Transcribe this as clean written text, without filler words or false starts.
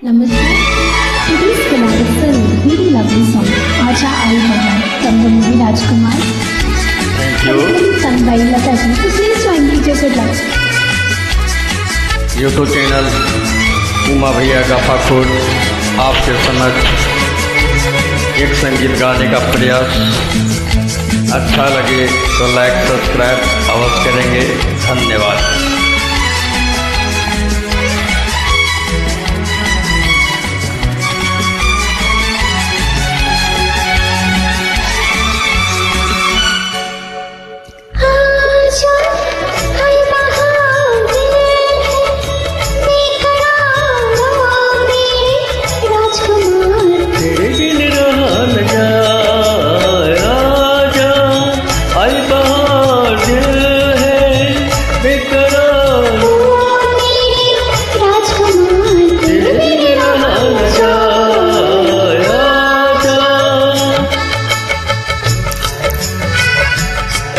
Namaskar. Today's beloved film, very lovely song, Acha Aayi Bhavan, from the movie Rajkumar. Thank you. Sung by Lata ji. So please join me. Good luck. YouTube channel Uma भैया का फाखुर आपके समक्ष एक संगीत गाने का प्रयास। अच्छा लगे तो लाइक सब्सक्राइब अवश्य करेंगे। धन्यवाद।